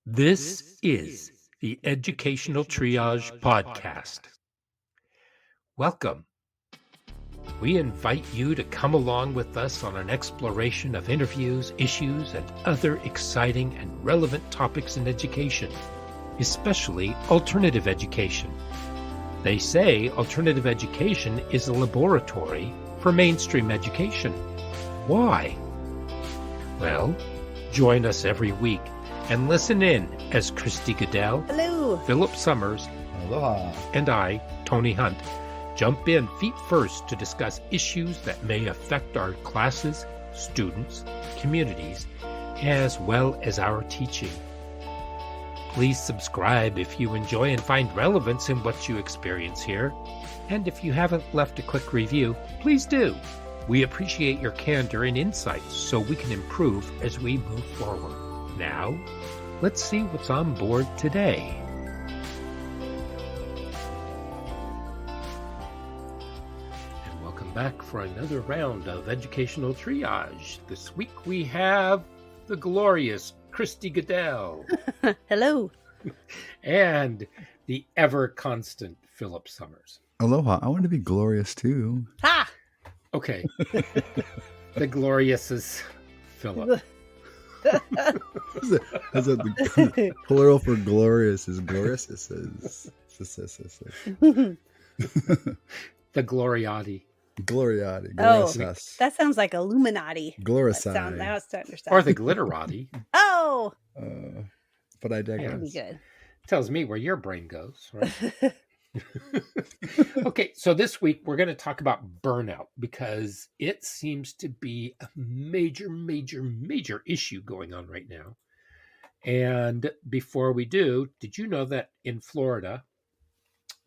This is the Educational Triage Podcast. Welcome. We invite you to come along with us on an exploration of interviews, issues, and other exciting and relevant topics in education, especially alternative education. They say alternative education is a laboratory for mainstream education. Why? Well, join us every week and listen in as Christy Goodell, Hello, Philip Summers, Aloha. and I, Tony Hunt, jump in feet first to discuss issues that may affect our classes, students, communities, as well as our teaching. Please subscribe if you enjoy and find relevance in what you experience here. And if you haven't left a quick review, please do. We appreciate your candor and insights so we can improve as we move forward. Now, let's see what's on board today. And welcome back for another round of Educational Triage. This week we have the glorious Christy Goodell hello. and the ever-constant Philip Summers. Aloha. I want to be glorious too. Ha! Okay. The glorious is Philip. Is it the plural for glorious is glorious? It says The Gloriati. gloriati. Oh, Glorious. that sounds like Illuminati. Glorious. Now I understand. Or the Glitterati. Oh, But I that'd be digress. good. Tells me where your brain goes, right? Okay, so this week we're going to talk about burnout because it seems to be a major issue going on right now. And before we do, did you know that in Florida,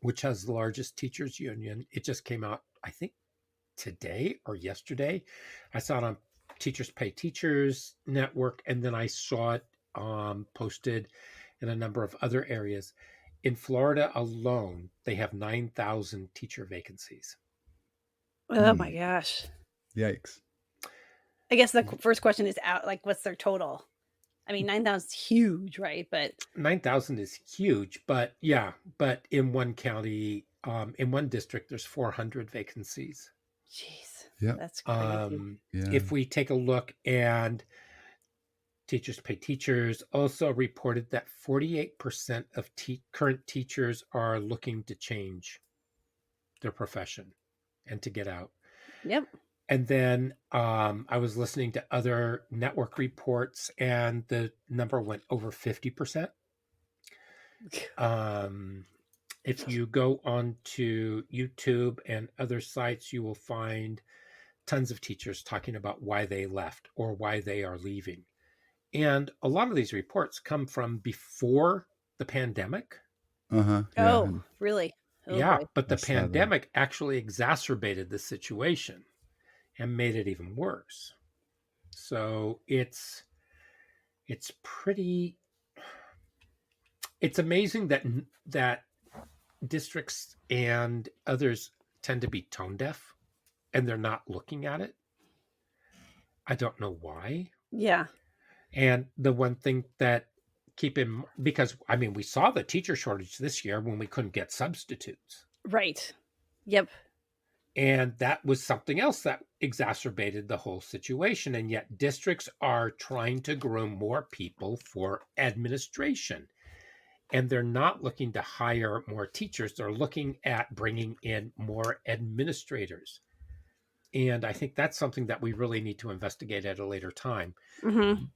which has the largest teachers union, it just came out, I think, today or yesterday. I saw it on Teachers Pay Teachers Network, and then I saw it posted in a number of other areas. In Florida alone, they have 9,000 teacher vacancies. Oh my gosh. Yikes. I guess the first question is out. Like, what's their total? I mean, 9,000 is huge, right? But 9,000 is huge, but in one county, in one district, there's 400 vacancies. jeez, Yeah. that's crazy. Yeah. If we take a look, and Teachers Pay Teachers also reported that 48% of current teachers are looking to change their profession and to get out. Yep. And then I was listening to other network reports, and the number went over 50%. If you go on to YouTube and other sites, you will find tons of teachers talking about why they left or why they are leaving. And a lot of these reports come from before the pandemic. Yeah. Oh, really? Oh, Yeah, boy. but the I saw that. pandemic actually exacerbated the situation and made it even worse. So it's amazing that districts and others tend to be tone deaf and they're not looking at it. I don't know why. Yeah. And the one thing that because I mean, we saw the teacher shortage this year when we couldn't get substitutes. Right. Yep. And that was something else that exacerbated the whole situation. And yet districts are trying to groom more people for administration. And they're not looking to hire more teachers. They're looking at bringing in more administrators. And I think that's something that we really need to investigate at a later time,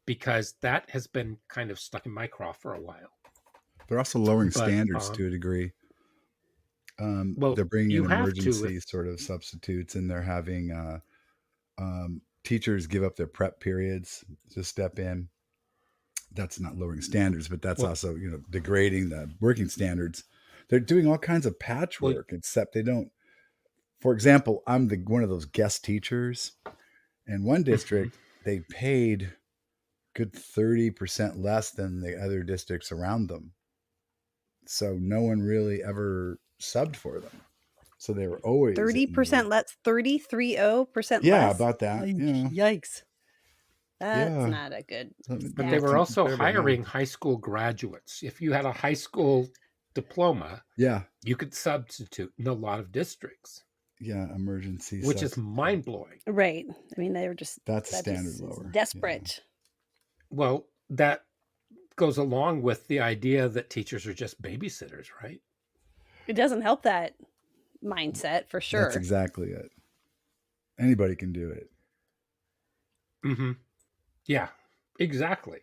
because that has been kind of stuck in my craw for a while. They're also lowering standards to a degree. They're bringing in emergency sort of substitutes, and they're having teachers give up their prep periods to step in. That's not lowering standards, but that's also, degrading the working standards. They're doing all kinds of patchwork, except they don't. For example, I'm one of those guest teachers. In one district, they paid good 30% less than the other districts around them. So no one really ever subbed for them. So they were always 30% less, 30% Yeah, less. about that. Yeah. Yikes. That's not a good But they were also hiring high school graduates. If you had a high school diploma, you could substitute in a lot of districts. Yeah, emergency. Which is mind-blowing. Right. I mean, they were just... That's a standard lower. Desperate. Yeah. Well, that goes along with the idea that teachers are just babysitters, right? It doesn't help that mindset, for sure. That's exactly it. Anybody can do it. Mm-hmm. Yeah, exactly.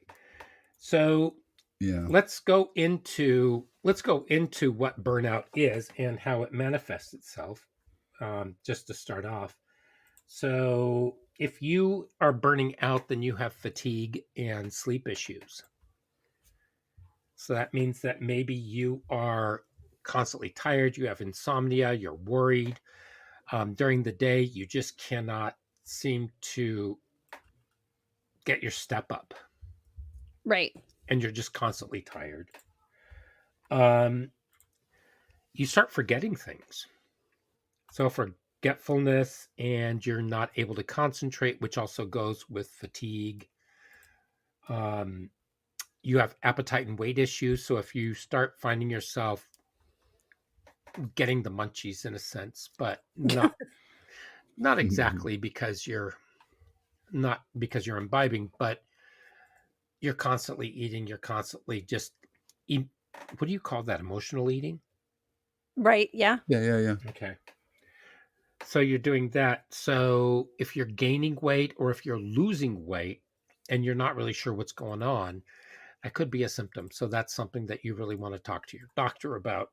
So let's go into what burnout is and how it manifests itself, just to start off. So if you are burning out, then you have fatigue and sleep issues. So that means that maybe you are constantly tired, you have insomnia, you're worried. During the day, you just cannot seem to get your step up. Right. And you're just constantly tired. You start forgetting things. So forgetfulness, and you're not able to concentrate, which also goes with fatigue. You have appetite and weight issues. So if you start finding yourself getting the munchies in a sense, but not exactly because you're imbibing, but you're constantly eating, you're constantly just what do you call that? Emotional eating? Right. Yeah. Yeah. Okay. So you're doing that. So if you're gaining weight or if you're losing weight and you're not really sure what's going on, that could be a symptom. So that's something that you really want to talk to your doctor about.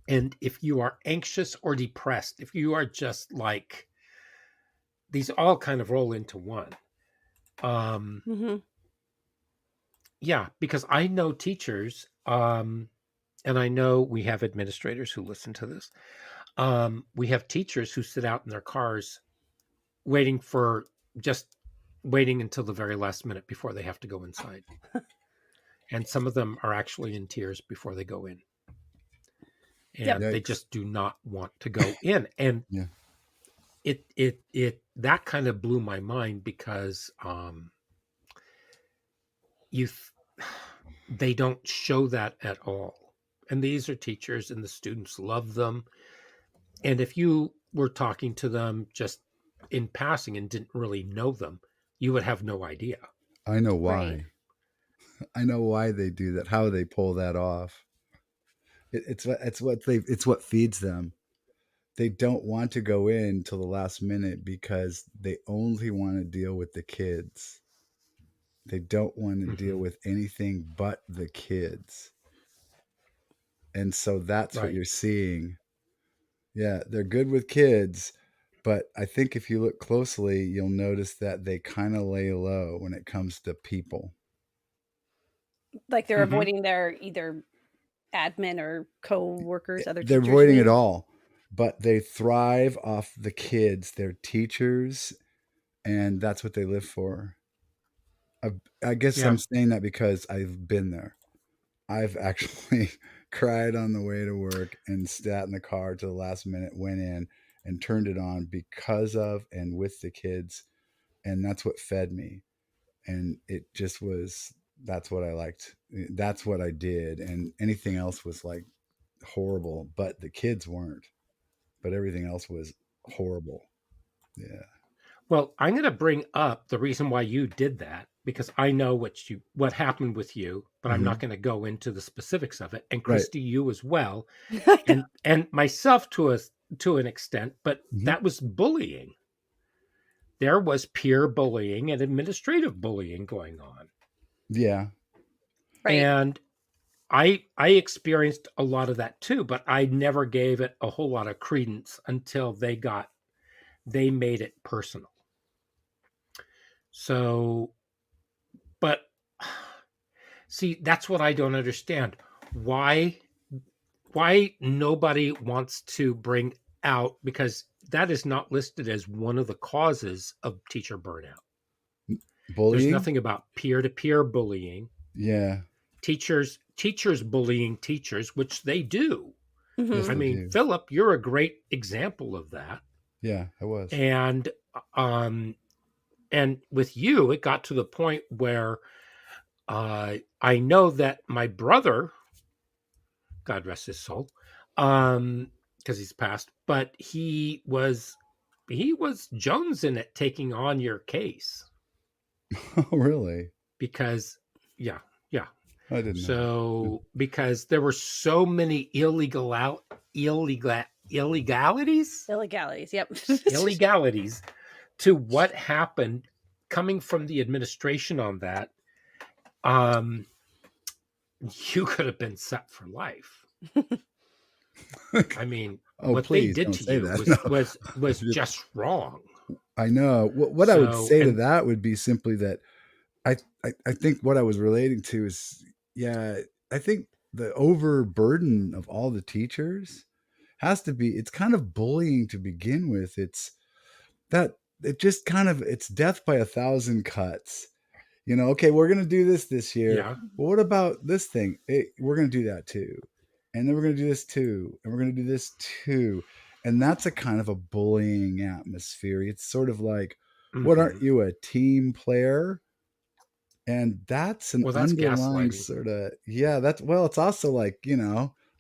And if you are anxious or depressed, if you are just like, these all kind of roll into one. Yeah, because I know teachers, and I know we have administrators who listen to this. We have teachers who sit out in their cars waiting until the very last minute before they have to go inside. And some of them are actually in tears before they go in. And they just do not want to go in. And it that kind of blew my mind because they don't show that at all. And these are teachers and the students love them. And if you were talking to them just in passing and didn't really know them, you would have no idea. I know why. Right. I know why they do that, how they pull that off. It's what feeds them. They don't want to go in till the last minute because they only want to deal with the kids. They don't want to deal with anything but the kids. And so that's what you're seeing. Yeah, they're good with kids, but I think if you look closely, you'll notice that they kind of lay low when it comes to people. Like they're avoiding their either admin or co-workers, other they're teachers. They're avoiding it all, but they thrive off the kids. They're teachers, and that's what they live for. I guess I'm saying that because I've been there. I've actually cried on the way to work and sat in the car to the last minute, went in and turned it on because of and with the kids. And that's what fed me. And it just was, that's what I liked. That's what I did. And anything else was like horrible, but the kids weren't. But everything else was horrible. Yeah. Well, I'm going to bring up the reason why you did that because I know what happened with you, but I'm not going to go into the specifics of it. And Christy, you as well, and myself to an extent. But that was bullying. There was peer bullying and administrative bullying going on. Yeah, right. And I experienced a lot of that too, but I never gave it a whole lot of credence until they made it personal. So, but see, that's what I don't understand. Why nobody wants to bring out, because that is not listed as one of the causes of teacher burnout. Bullying? There's nothing about peer-to-peer bullying. Yeah. Teachers bullying teachers, which they do. Yes, I mean, Philip, you're a great example of that. Yeah, I was. And and with you, it got to the point where I know that my brother, God rest his soul, because he's passed, but he was jonesing at taking on your case. Oh, really? Because, yeah, yeah. I didn't know. So, because there were so many illegalities, Yep. illegalities to what happened coming from the administration on that. You could have been set for life. I mean, what they did to you was just wrong. I know. What I would say to that would be simply that I think what I was relating to is, I think the overburden of all the teachers has to be, it's kind of bullying to begin with. It's that it just kind of, it's death by 1,000 cuts. Okay, we're going to do this year. Yeah. Well, what about this thing? Hey, we're going to do that too. And then we're going to do this too. And we're going to do this too. And that's a kind of a bullying atmosphere. It's sort of like, what, aren't you a team player? And that's an underlying sort of, it's also like,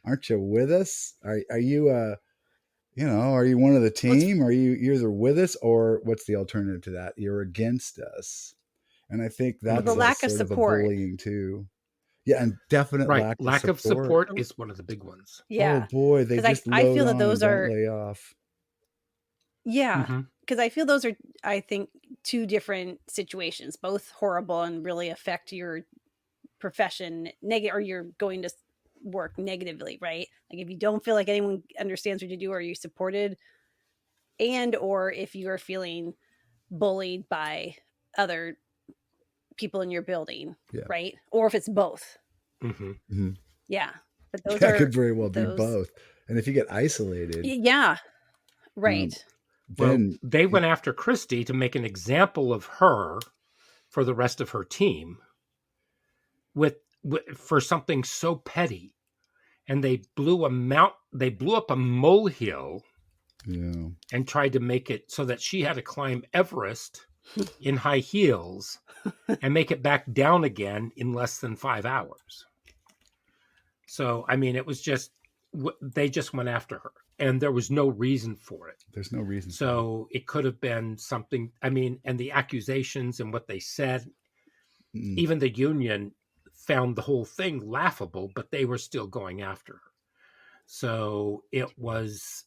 aren't you with us? Are you are you one of the team? Are you either with us, or what's the alternative to that? You're against us. And I think that's the lack of support. Of bullying too. Yeah, and definite lack of support is one of the big ones. Yeah. Oh boy, they just I feel that those are lay off. Yeah, because I feel those are, I think, two different situations, both horrible and really affect your profession or you're going to work negatively, right? Like if you don't feel like anyone understands what you do, are you supported? And or if you are feeling bullied by other people in your building, right? Or if it's both. Yeah, but those could very well be both. And if you get isolated, right. Then they went after Christy to make an example of her for the rest of her team for something so petty, and they blew up a molehill, and tried to make it so that she had to climb Everest in high heels and make it back down again in less than 5 hours. So, I mean, it was just, they just went after her, and there was no reason for it. There's no reason. So it could have been something, I mean, and the accusations and what they said, even the union found the whole thing laughable, but they were still going after her. So it was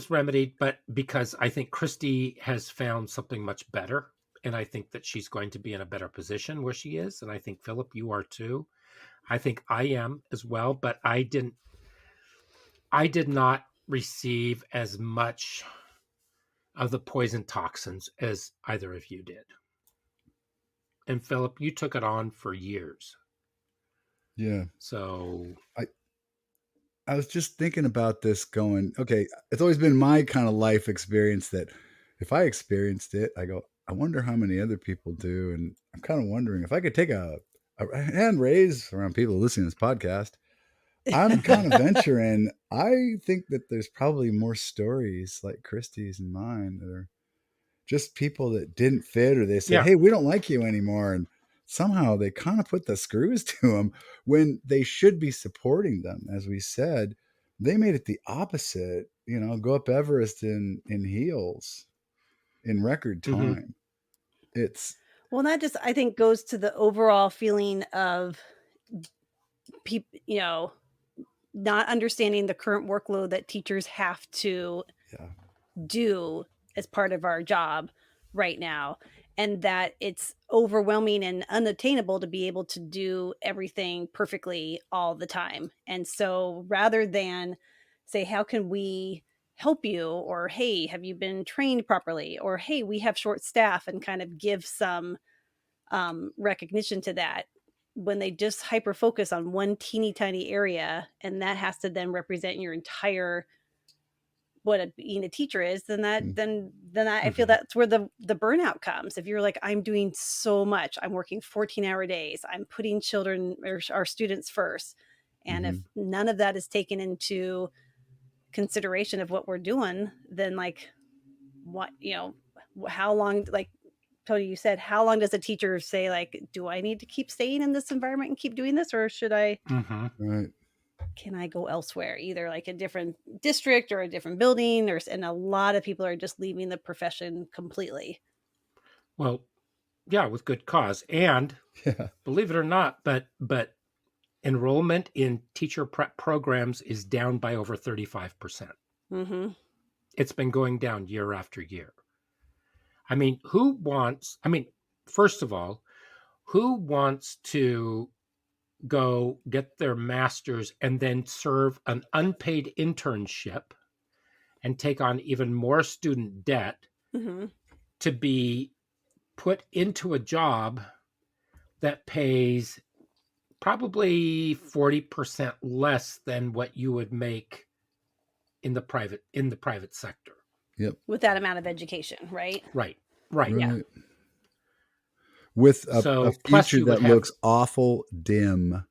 remedied, but because I think Christy has found something much better, and I think that she's going to be in a better position where she is. And I think, Philip, you are too. I think I am as well, but I did not receive as much of the poison toxins as either of you did. And Philip, you took it on for years. Yeah. So I was just thinking about this going, okay, it's always been my kind of life experience that if I experienced it, I go, I wonder how many other people do. And I'm kind of wondering if I could take a hand raise around people listening to this podcast. I'm kind of venturing. I think that there's probably more stories like Christy's and mine that are just people that didn't fit, or they said, hey, we don't like you anymore. And somehow they kind of put the screws to them when they should be supporting them. As we said, they made it the opposite, go up Everest in heels in record time. It's, well, that just, I think, goes to the overall feeling of people, not understanding the current workload that teachers have to do as part of our job right now, and that it's overwhelming and unattainable to be able to do everything perfectly all the time. And so rather than say, how can we help you, or hey, have you been trained properly, or hey, we have short staff, and kind of give some recognition to that, when they just hyper focus on one teeny tiny area, and that has to then represent your entire being a teacher is, then I feel that's where the burnout comes. If you're like, I'm doing so much, I'm working 14-hour days, I'm putting children or our students first, and if none of that is taken into consideration of what we're doing, then like, what how long, like Tony, you said, how long does a teacher say, like, do I need to keep staying in this environment and keep doing this, or should I, right, can I go elsewhere, either like a different district or a different building, and a lot of people are just leaving the profession completely. Well, yeah, with good cause. And believe it or not, but enrollment in teacher prep programs is down by over 35%. It's been going down year after year. I mean, first of all, who wants to go get their master's and then serve an unpaid internship and take on even more student debt to be put into a job that pays probably 40% less than what you would make in the private sector? Yep. With that amount of education, right? Right. Yeah. With a future that looks awful dim,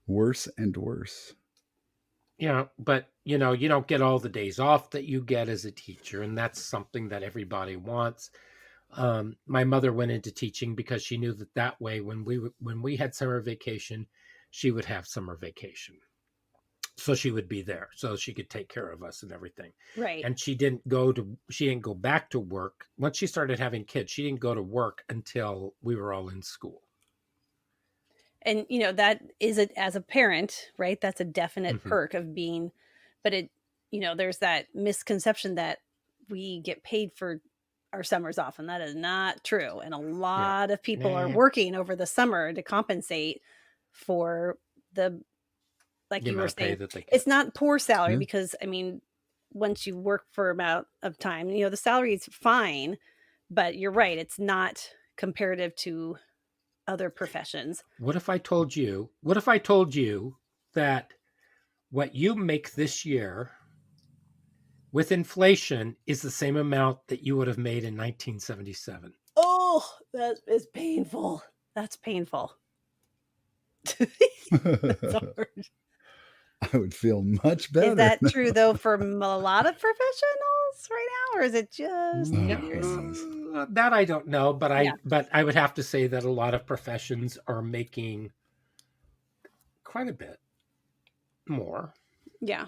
worse and worse. Yeah, but you don't get all the days off that you get as a teacher, and that's something that everybody wants. My mother went into teaching because she knew that way when we had summer vacation, she would have summer vacation. So she would be there, so she could take care of us and everything. Right. And she didn't go back to work. Once she started having kids, she didn't go to work until we were all in school. And, that is as a parent, right? That's a definite perk of being, but there's that misconception that we get paid for our summers off, and that is not true. And a lot of people are working over the summer to compensate for the, like you were saying, it's not poor salary because, once you work for amount of time, the salary is fine, but you're right. It's not comparative to other professions. What if I told you that what you make this year with inflation is the same amount that you would have made in 1977? Oh, that is painful. That's painful. That's hard. I would feel much better. Is that true though for a lot of professionals right now, or is it just that I don't know, but I would have to say that a lot of professions are making quite a bit more. Yeah.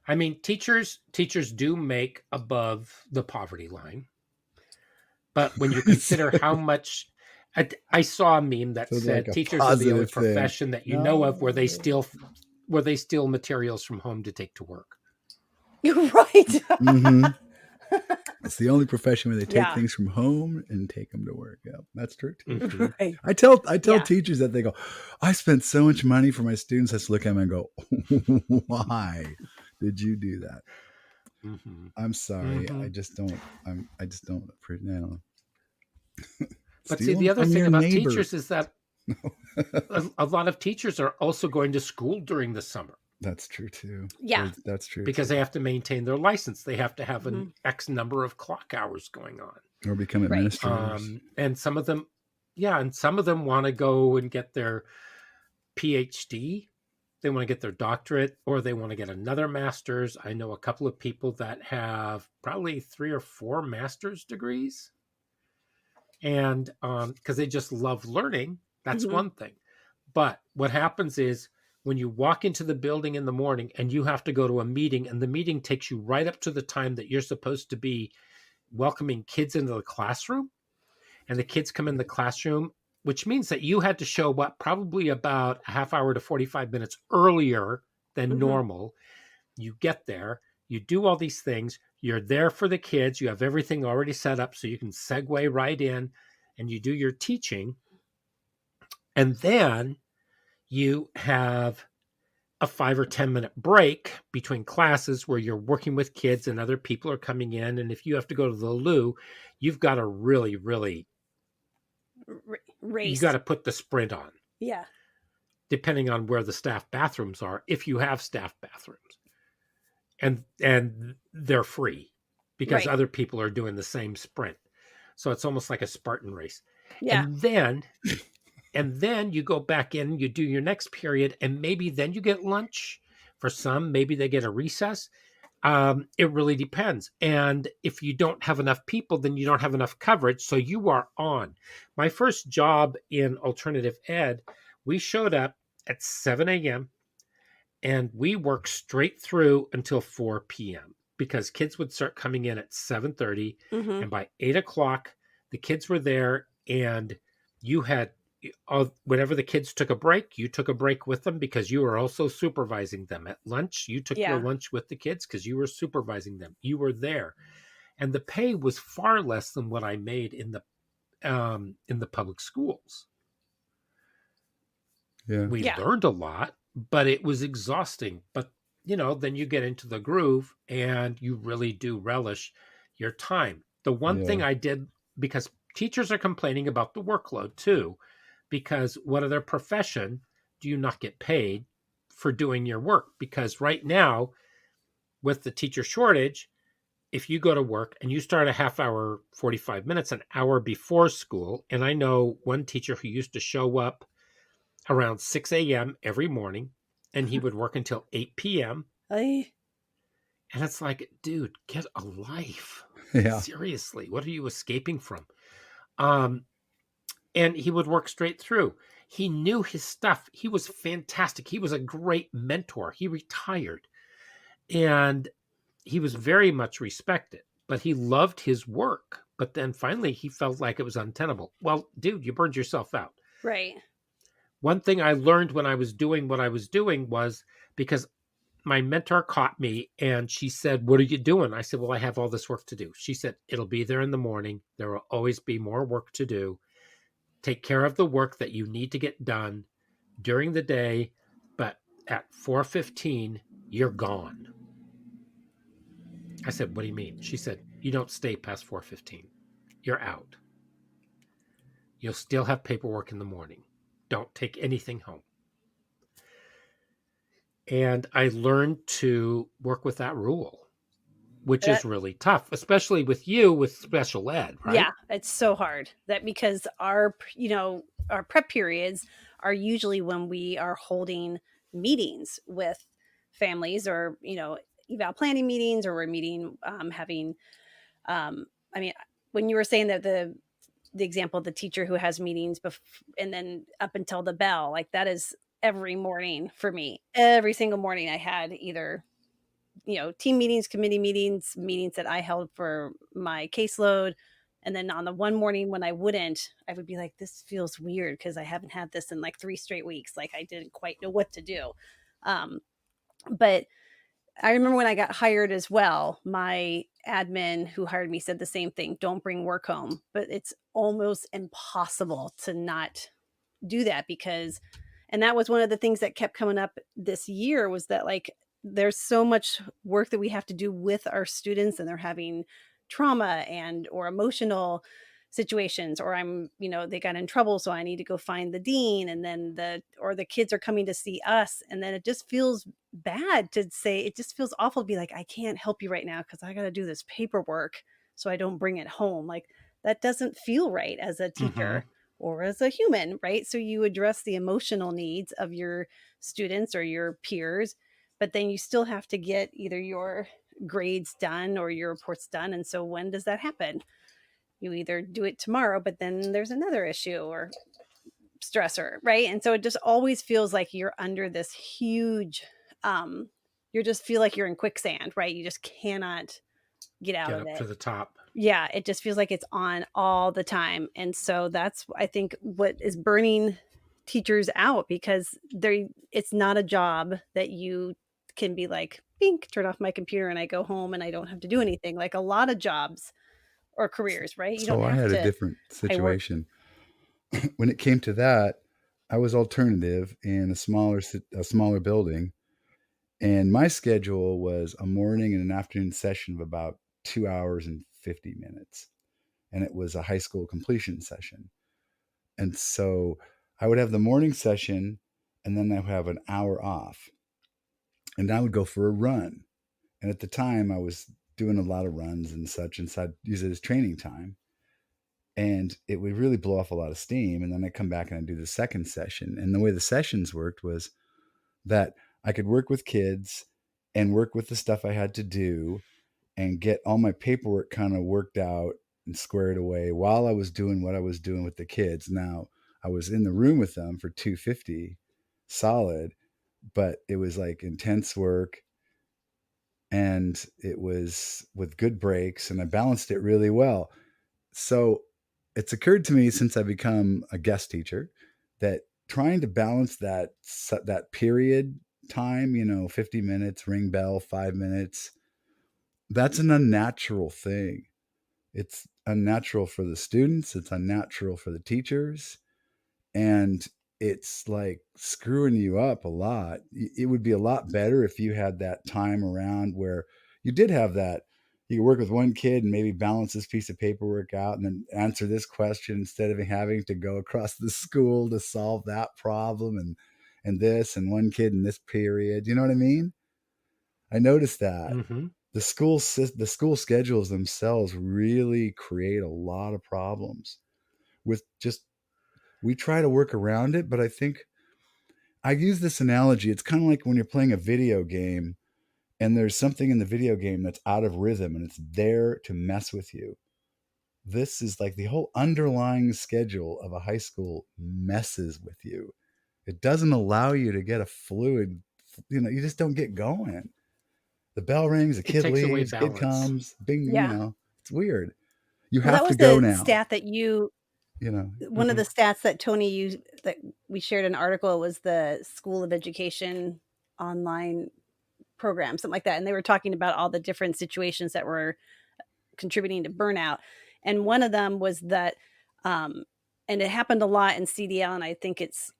I mean, teachers do make above the poverty line, but when you consider how much, I saw a meme that said like teachers are the only profession that you know of where they steal materials from home to take to work. Right. It's the only profession where they take things from home and take them to work. Yeah, that's true too. Right. I tell teachers that, they go, I spent so much money for my students. I just look at them and go, why did you do that? I'm sorry. I just don't approve now. But see, the other thing about teachers is that a lot of teachers are also going to school during the summer. That's true too. Yeah, that's true. Because they have to maintain their license. They have to have an X number of clock hours going on, or become administrators. And some of them want to go and get their PhD. They want to get their doctorate, or they want to get another master's. I know a couple of people that have probably 3 or 4 master's degrees, and because they just love learning. That's one thing. But what happens is, when you walk into the building in the morning and you have to go to a meeting, and the meeting takes you right up to the time that you're supposed to be welcoming kids into the classroom, and the kids come in the classroom, which means that you had to show up probably about a half hour to 45 minutes earlier than normal. You get there, you do all these things, you're there for the kids, you have everything already set up so you can segue right in, and you do your teaching. And then you have a 5 or 10 minute break between classes where you're working with kids and other people are coming in. And if you have to go to the loo, you've got to really, really race. You got to put the sprint on. Yeah. Depending on where the staff bathrooms are, if you have staff bathrooms. And they're free because other people are doing the same sprint. So it's almost like a Spartan race. Yeah. And then you go back in, you do your next period, and maybe then you get lunch. For some, maybe they get a recess. It really depends. And if you don't have enough people, then you don't have enough coverage. So you are on. My first job in alternative ed, we showed up at 7 a.m. and we worked straight through until 4 p.m. because kids would start coming in at 7:30, and by 8 o'clock, the kids were there, and you had whenever the kids took a break, you took a break with them because you were also supervising them. At lunch, you took your lunch with the kids because you were supervising them. You were there, and the pay was far less than what I made in the public schools. We learned a lot, but it was exhausting. But then you get into the groove and you really do relish your time. The one thing I did, because teachers are complaining about the workload too, because what other profession do you not get paid for doing your work? Because right now, with the teacher shortage, if you go to work and you start a half hour, 45 minutes, an hour before school, and I know one teacher who used to show up around 6 a.m. every morning, and he would work until 8 p.m. And it's like, dude, get a life. Seriously, what are you escaping from? And he would work straight through. He knew his stuff. He was fantastic. He was a great mentor. He retired, and he was very much respected, but he loved his work. But then finally he felt like it was untenable. Well, dude, you burned yourself out. Right. One thing I learned when I was doing what I was doing was because my mentor caught me and she said, "What are you doing?" I said, "Well, I have all this work to do." She said, "It'll be there in the morning. There will always be more work to do. Take care of the work that you need to get done during the day, but at 4:15, you're gone." I said, "What do you mean?" She said, "You don't stay past 4:15. You're out. You'll still have paperwork in the morning. Don't take anything home." And I learned to work with that rule, which is really tough, especially with you with special ed, right? Yeah, it's so hard because our prep periods are usually when we are holding meetings with families or, eval planning meetings, or we're meeting, having, I mean, when you were saying that the example of the teacher who has meetings and then up until the bell, like that is every morning for me. Every single morning I had either, team meetings, committee meetings that I held for my caseload. And then on the one morning when I would be like, this feels weird because I haven't had this in like 3 straight weeks. Like I didn't quite know what to do. But I remember when I got hired as well, my admin who hired me said the same thing. Don't bring work home. But it's almost impossible to not do that and that was one of the things that kept coming up this year, was that like there's so much work that we have to do with our students, and they're having trauma or emotional situations, or they got in trouble, so I need to go find the dean, and then the kids are coming to see us, and then it just feels bad to say, it just feels awful to be like, I can't help you right now because I got to do this paperwork so I don't bring it home. Like that doesn't feel right as a teacher or as a human, right? So you address the emotional needs of your students or your peers, but then you still have to get either your grades done or your reports done. And so when does that happen? You either do it tomorrow, but then there's another issue or stressor, right? And so it just always feels like you're under this huge, you just feel like you're in quicksand, right? You just cannot get out of it. To the top. Yeah, it just feels like it's on all the time. And so that's, I think, what is burning teachers out, because it's not a job that you can be like, bink, turn off my computer and I go home and I don't have to do anything. Like a lot of jobs or careers, right? You don't have I had a different situation. When it came to that, I was alternative in a smaller building, and my schedule was a morning and an afternoon session of about 2 hours and 50 minutes. And it was a high school completion session. And so I would have the morning session, and then I would have an hour off. And I would go for a run. And at the time, I was doing a lot of runs and such, and so I'd use it as training time. And it would really blow off a lot of steam. And then I'd come back and I'd do the second session. And the way the sessions worked was that I could work with kids and work with the stuff I had to do and get all my paperwork kind of worked out and squared away while I was doing what I was doing with the kids. Now, I was in the room with them for 250 solid, but it was like intense work, and it was with good breaks, and I balanced it really well. So it's occurred to me since I become a guest teacher that trying to balance that period time, 50 minutes, ring bell, 5 minutes, that's an unnatural thing. It's unnatural for the students. It's unnatural for the teachers. And it's like screwing you up a lot. It would be a lot better if you had that time around where you did have that. You could work with one kid and maybe balance this piece of paperwork out and then answer this question instead of having to go across the school to solve that problem and this and one kid in this period. You know what I mean? I noticed that. Mm-hmm. The school schedules themselves really create a lot of problems with just, we try to work around it, but I think I use this analogy. It's kind of like when you're playing a video game and there's something in the video game that's out of rhythm and it's there to mess with you. This is like the whole underlying schedule of a high school messes with you. It doesn't allow you to get a fluid, you just don't get going. The bell rings, the kid leaves, kid comes, bing, Yeah. it's weird. You have to go now. Stat that one of the stats that Tony used, that we shared an article, was the School of Education online program, something like that. And they were talking about all the different situations that were contributing to burnout. And one of them was that, and it happened a lot in CDL, and I think it's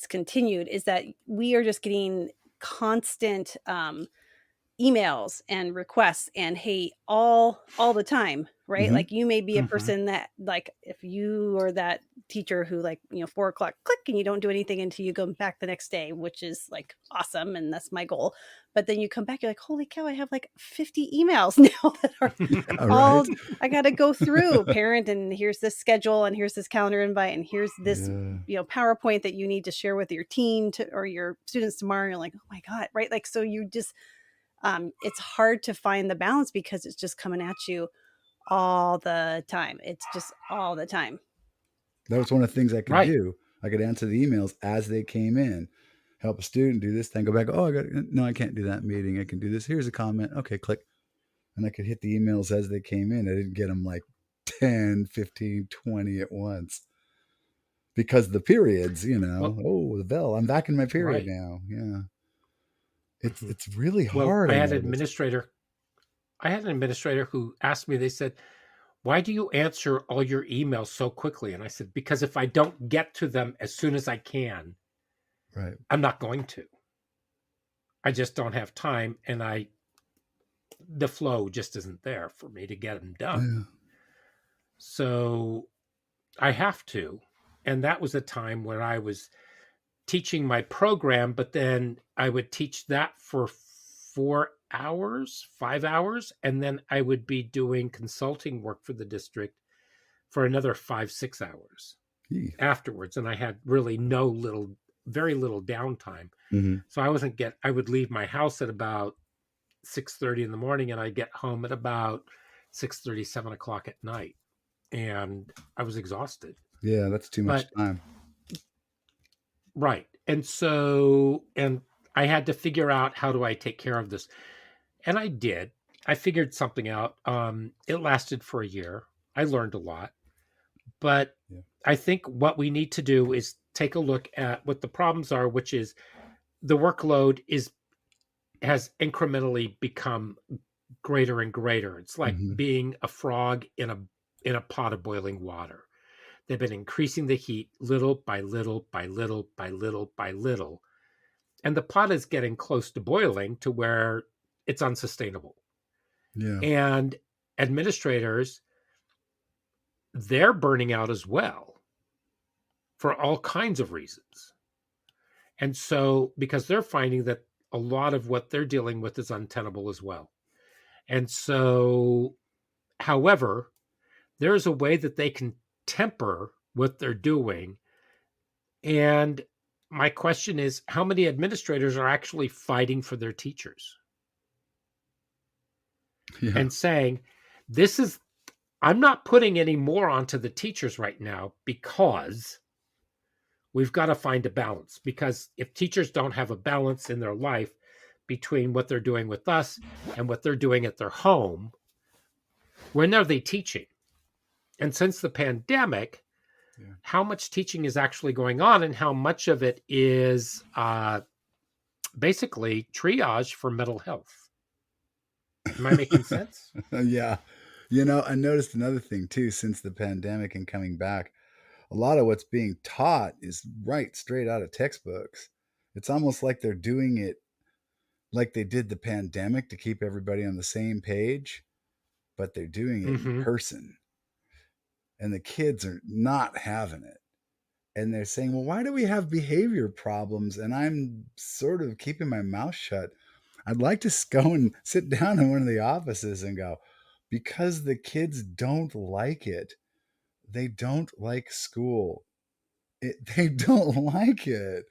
continued, is that we are just getting constant emails and requests and hey all the time, right? Mm-hmm. Like you may be a person that, like, if you are that teacher who 4 o'clock click and you don't do anything until you go back the next day, which is like awesome, and that's my goal. But then you come back, you're like, holy cow, I have like 50 emails now that are all right. I gotta go through parent, and here's this schedule, and here's this calendar invite, and here's this PowerPoint that you need to share with your team or your students tomorrow. And you're like, oh my God, right? Like, so you just it's hard to find the balance because it's just coming at you all the time. It's just all the time. That was one of the things I could do. I could answer the emails as they came in, help a student do this thing, go back, no, I can't do that meeting. I can do this. Here's a comment. Okay, click. And I could hit the emails as they came in. I didn't get them like 10, 15, 20 at once. Because the periods, the bell, I'm back in my period now. Yeah. It's really hard. I had an administrator who asked me, they said, why do you answer all your emails so quickly? And I said, because if I don't get to them as soon as I can, I'm not going to. I just don't have time, and the flow just isn't there for me to get them done. Yeah. So I have to. And that was a time where I was teaching my program, but then I would teach that for 4 hours, 5 hours, and then I would be doing consulting work for the district for another 5-6 hours afterwards. And I had really very little downtime. Mm-hmm. So I would leave my house at about 6:30 in the morning, and I'd get home at about 6:30, 7 o'clock at night. And I was exhausted. Yeah, that's too much time. Right. And so, and I had to figure out, how do I take care of this? And I did. I figured something out. It lasted for a year. I learned a lot. But I think what we need to do is take a look at what the problems are, which is the workload has incrementally become greater and greater. It's like being a frog in a pot of boiling water. They've been increasing the heat little by little by little by little by little. And the pot is getting close to boiling to where it's unsustainable. Yeah. And administrators, they're burning out as well for all kinds of reasons. And so, because they're finding that a lot of what they're dealing with is untenable as well. And so, however, there's a way that they can temper what they're doing. And my question is, how many administrators are actually fighting for their teachers? and saying, I'm not putting any more onto the teachers right now because we've got to find a balance. Because if teachers don't have a balance in their life between what they're doing with us and what they're doing at their home, when are they teaching? And since the pandemic, how much teaching is actually going on and how much of it is basically triage for mental health? Am I making sense? Yeah. I noticed another thing too, since the pandemic and coming back, a lot of what's being taught is right straight out of textbooks. It's almost like they're doing it like they did the pandemic to keep everybody on the same page, but they're doing it in person. And the kids are not having it. And they're saying, well, why do we have behavior problems? And I'm sort of keeping my mouth shut. I'd like to go and sit down in one of the offices and go, because the kids don't like it. They don't like school. They don't like it.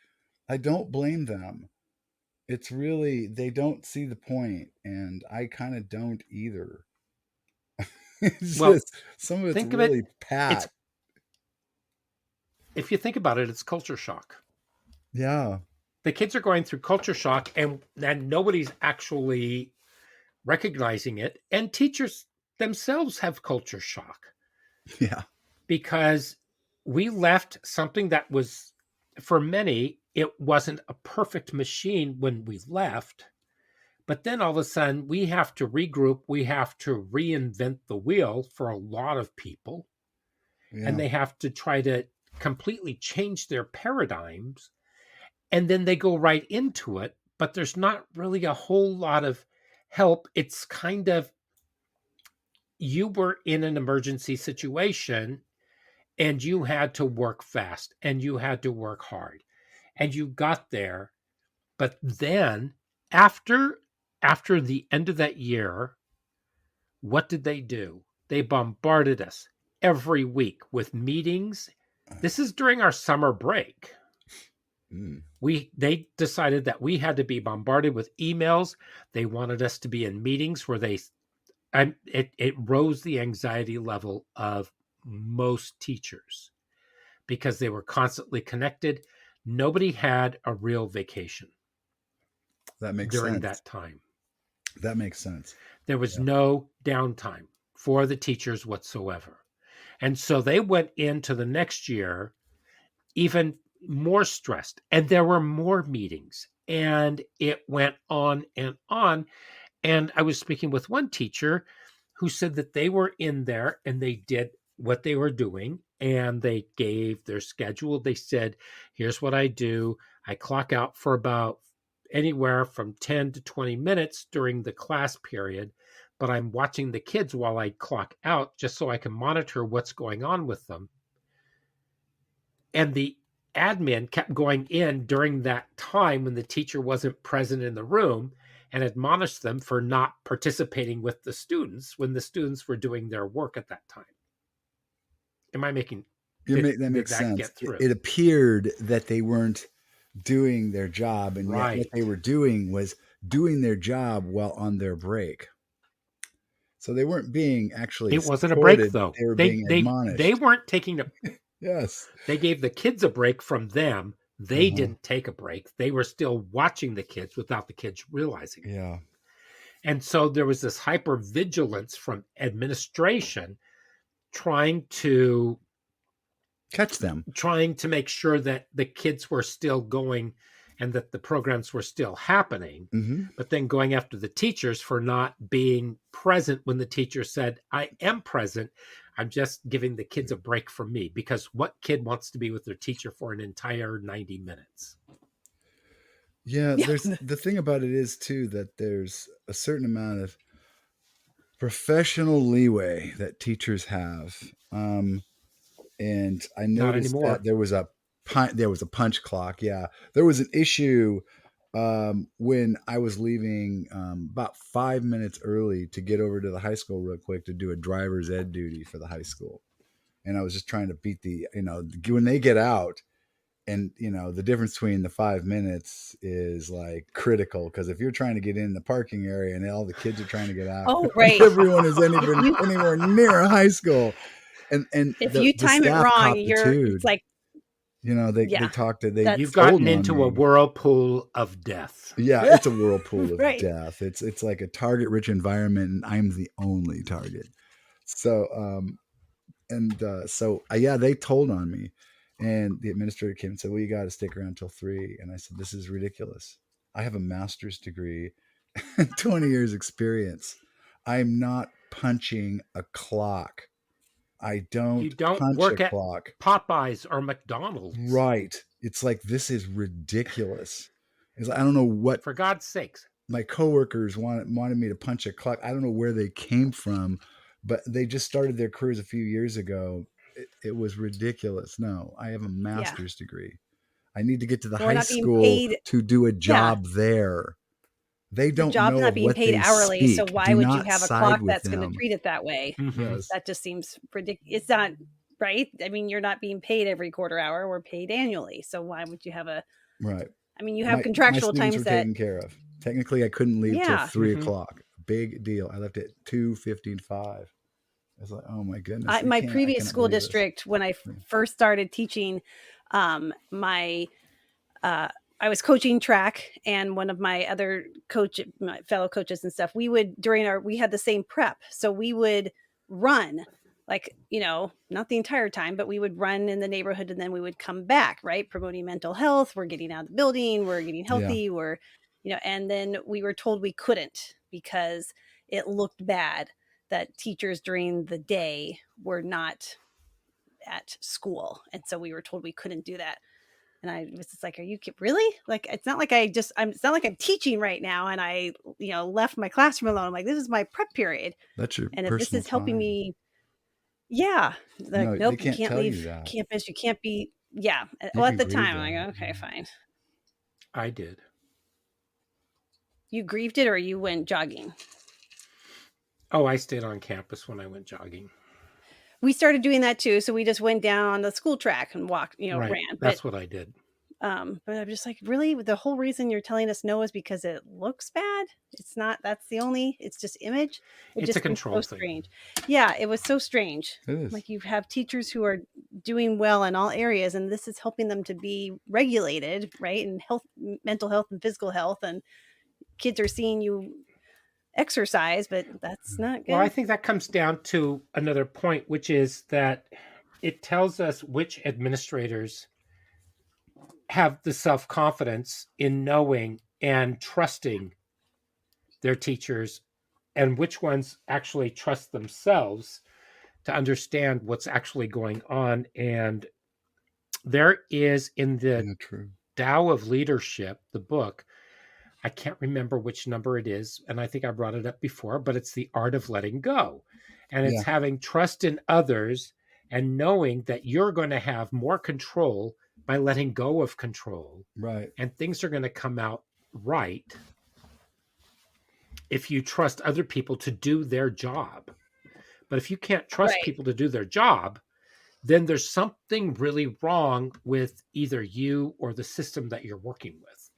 I don't blame them. It's really, they don't see the point, and I kind of don't either. It's just, some of it's really pat. If you think about it, it's culture shock. Yeah. The kids are going through culture shock, and nobody's actually recognizing it. And teachers themselves have culture shock. Yeah. Because we left something that was, for many, it wasn't a perfect machine when we left. But then all of a sudden, we have to regroup. We have to reinvent the wheel for a lot of people. Yeah. And they have to try to completely change their paradigms. And then they go right into it. But there's not really a whole lot of help. It's kind of, you were in an emergency situation and you had to work fast and you had to work hard and you got there. But then after the end of that year, what did they do? They bombarded us every week with meetings. This is during our summer break. They decided that we had to be bombarded with emails. They wanted us to be in meetings where it rose the anxiety level of most teachers because they were constantly connected. Nobody had a real vacation. That makes during sense. that time. That makes sense. There was no downtime for the teachers whatsoever. And so they went into the next year even more stressed. And there were more meetings. And it went on and on. And I was speaking with one teacher who said that they were in there and they did what they were doing and they gave their schedule. They said, here's what I do. I clock out for about anywhere from 10 to 20 minutes during the class period, but I'm watching the kids while I clock out just so I can monitor what's going on with them. And the admin kept going in during that time when the teacher wasn't present in the room and admonished them for not participating with the students when the students were doing their work at that time. Am I making that makes sense? It appeared that they weren't doing their job, and yet what they were doing was doing their job while on their break. So they weren't being actually it wasn't supported. A break though. They were being admonished. They weren't taking a yes. They gave the kids a break from them. They didn't take a break. They were still watching the kids without the kids realizing it. Yeah. And so there was this hypervigilance from administration trying to catch them, trying to make sure that the kids were still going and that the programs were still happening, but then going after the teachers for not being present when the teacher said, I am present. I'm just giving the kids a break from me, because what kid wants to be with their teacher for an entire 90 minutes? Yeah, there's the thing about it is too, that there's a certain amount of professional leeway that teachers have. And I noticed that there was a punch clock. Yeah. There was an issue when I was leaving about 5 minutes early to get over to the high school real quick to do a driver's ed duty for the high school. And I was just trying to beat when they get out, And the difference between the 5 minutes is like critical, because if you're trying to get in the parking area and all the kids are trying to get out, oh right, everyone is anywhere near a high school, and if the you time it staff wrong, copitude, it's like, they talked to they you've told gotten into a whirlpool of death. Yeah, it's a whirlpool of right. death. It's like a target rich environment, and I'm the only target. So they told on me, and the administrator came and said, well, you got to stick around till 3. And I said, this is ridiculous. I have a master's degree and 20 years experience. I'm not punching a clock. You don't punch work a at clock. Popeyes or McDonald's. Right. It's like, this is ridiculous. It's like, I don't know what, for God's sakes, my coworkers wanted me to punch a clock. I don't know where they came from, but they just started their careers a few years ago. It was ridiculous. No, I have a master's degree. I need to get to the high school to do a job there. They don't know job's not being paid hourly, speak. so why would you have a clock that's going to treat it that way? Mm-hmm. Yes. That just seems ridiculous. It's not right. I mean, you're not being paid every quarter hour. We're paid annually. So why would you have a right? I mean, you have contractual times that taken care of. Technically, I couldn't leave till 3 Mm-hmm. o'clock. Big deal. I left at 2:55. I was like, oh my goodness. My previous school district, when I first started teaching, I was coaching track, and one of my other my fellow coaches and stuff, we had the same prep. So we would run, like, not the entire time, but we would run in the neighborhood, and then we would come back, right? Promoting mental health. We're getting out of the building. We're getting healthy. We're, and then we were told we couldn't because it looked bad that teachers during the day were not at school. And so we were told we couldn't do that. And I was just like, are you really? Like, it's not like it's not like I'm teaching right now. And I, left my classroom alone. I'm like, this is my prep period. That's your and if this is helping me. Yeah. Like, no, nope, you can't leave campus. You can't be. Yeah. Well, at the time, I'm like, okay, fine. I did. You grieved it, or you went jogging? Oh, I stayed on campus when I went jogging. We started doing that too. So we just went down on the school track and walked, right. ran. That's what I did. But I'm just like, really? The whole reason you're telling us no is because it looks bad? It's not, it's just image. It's a control thing. Strange. Yeah, it was so strange. It is. Like, you have teachers who are doing well in all areas, and this is helping them to be regulated, right? And mental health and physical health, and kids are seeing you exercise, but that's not good. Well, I think that comes down to another point, which is that it tells us which administrators have the self-confidence in knowing and trusting their teachers, and which ones actually trust themselves to understand what's actually going on. And there is, in the Tao of Leadership, the book, I can't remember which number it is, and I think I brought it up before, but it's the art of letting go. And it's having trust in others and knowing that you're going to have more control by letting go of control. Right. And things are going to come out right if you trust other people to do their job. But if you can't trust people to do their job, then there's something really wrong with either you or the system that you're working with.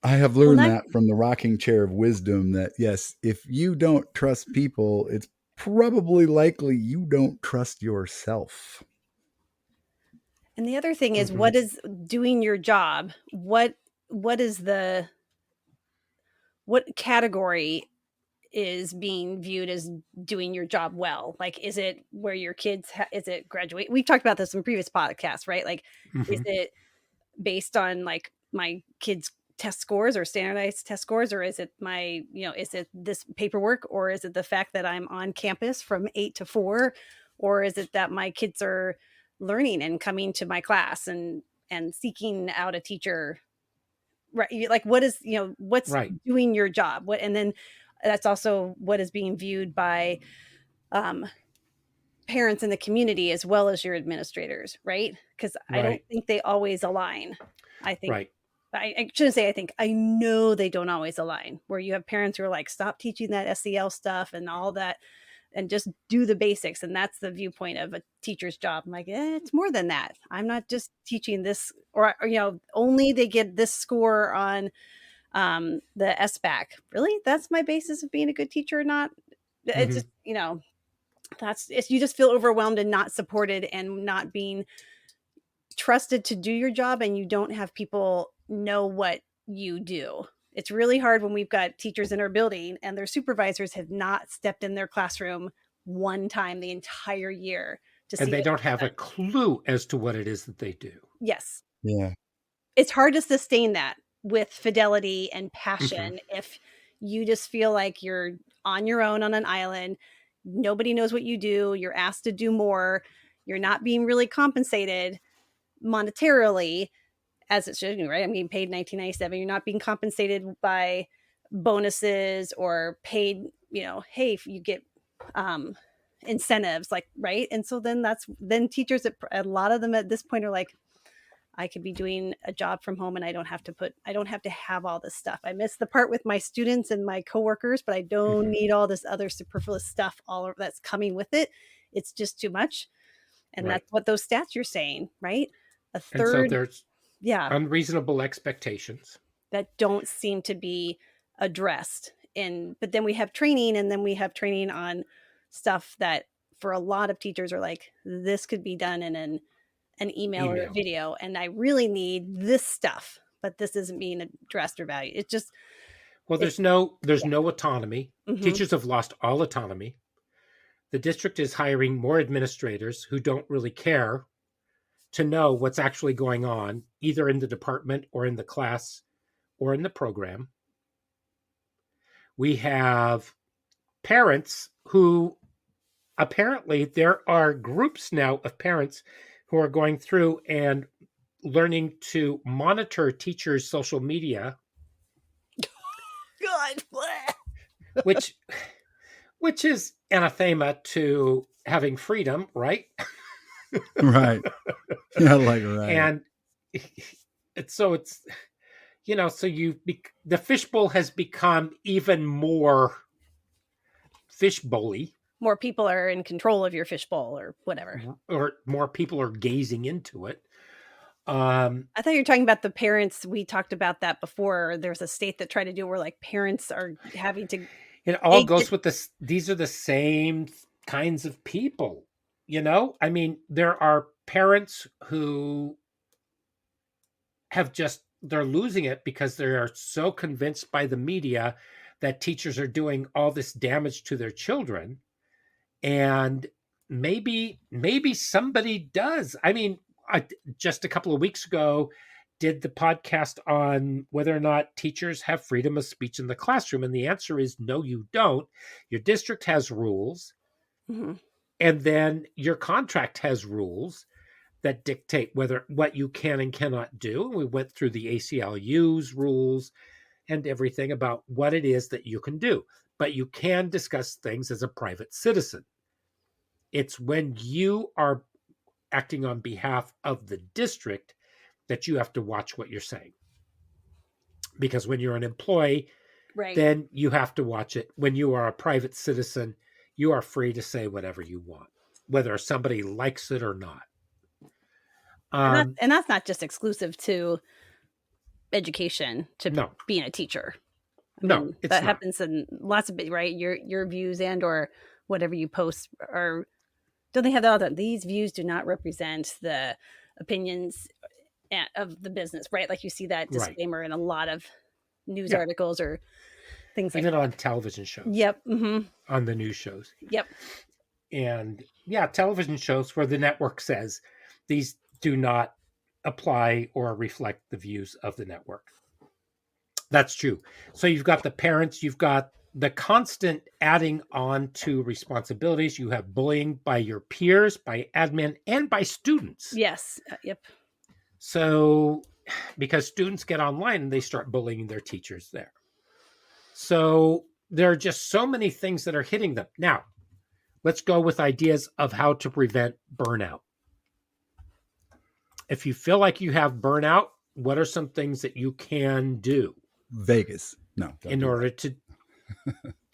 I have learned that from the rocking chair of wisdom, that yes, if you don't trust people, it's probably likely you don't trust yourself. And the other thing is, what is doing your job? What category is being viewed as doing your job well? Like, is it where your kids, is it graduate? We've talked about this in previous podcasts, right? Like, is it based on like my kids' test scores or standardized test scores, or is it is it this paperwork, or is it the fact that I'm on campus from 8 to 4, or is it that my kids are learning and coming to my class and seeking out a teacher, right? Like, what is, what's doing your job? And then that's also what is being viewed by parents in the community as well as your administrators, right? Because I don't think they always align. I think I shouldn't say I think. I know they don't always align, where you have parents who are like, stop teaching that SEL stuff and all that and just do the basics. And that's the viewpoint of a teacher's job. I'm like, it's more than that. I'm not just teaching this, or only they get this score on the SBAC. Really? That's my basis of being a good teacher or not? It's just, you just feel overwhelmed and not supported and not being trusted to do your job, and you don't have people know what you do. It's really hard when we've got teachers in our building and their supervisors have not stepped in their classroom one time the entire year to see. And they don't have a clue as to what it is that they do. Yes. Yeah. It's hard to sustain that with fidelity and passion if you just feel like you're on your own on an island. Nobody knows what you do. You're asked to do more. You're not being really compensated monetarily as it should be, right? I'm getting paid $19.97. You're not being compensated by bonuses or paid, hey, if you get incentives, like, right? And so then teachers, a lot of them at this point are like, I could be doing a job from home and I don't have to have all this stuff. I miss the part with my students and my coworkers, but I don't need all this other superfluous stuff all that's coming with it. It's just too much. And that's what those stats you're saying, right? A third. And so there's unreasonable expectations that don't seem to be addressed. But then we have training, and then we have training on stuff that for a lot of teachers are like, this could be done in an email or a video, and I really need this stuff, but this isn't being addressed or valued. It's just, there's no autonomy. Teachers have lost all autonomy. The district is hiring more administrators who don't really care to know what's actually going on, either in the department or in the class or in the program. We have parents who, apparently there are groups now of parents who are going through and learning to monitor teachers' social media. God. Which is anathema to having freedom, right? Right. Yeah, right. And so it's, the fishbowl has become even more fishbowly. More people are in control of your fishbowl or whatever. Or more people are gazing into it. I thought you were talking about the parents. We talked about that before. There's a state that tried to do it where like parents are having to. It all goes with this. These are the same kinds of people, I mean, there are parents who they're losing it because they are so convinced by the media that teachers are doing all this damage to their children. And maybe somebody does. I mean, I just a couple of weeks ago did the podcast on whether or not teachers have freedom of speech in the classroom. And the answer is no, you don't. Your district has rules. And then your contract has rules that dictate what you can and cannot do. And we went through the ACLU's rules and everything about what it is that you can do. But you can discuss things as a private citizen. It's when you are acting on behalf of the district that you have to watch what you're saying. Because when you're an employee, then you have to watch it. When you are a private citizen, you are free to say whatever you want, whether somebody likes it or not. And that's not just exclusive to education, to being a teacher. I mean, that happens in lots of, right? Your views and or whatever you post don't they have that? These views do not represent the opinions of the business, right? Like you see that disclaimer in a lot of news articles or things like that. Even on television shows. Yep. On the news shows. Yep. And television shows where the network says these do not apply or reflect the views of the network. That's true. So you've got the parents, you've got the constant adding on to responsibilities. You have bullying by your peers, by admin, and by students. Yes. Yep. So because students get online and they start bullying their teachers there. So there are just so many things that are hitting them. Now, let's go with ideas of how to prevent burnout. If you feel like you have burnout, what are some things that you can do? Vegas. No. In order to,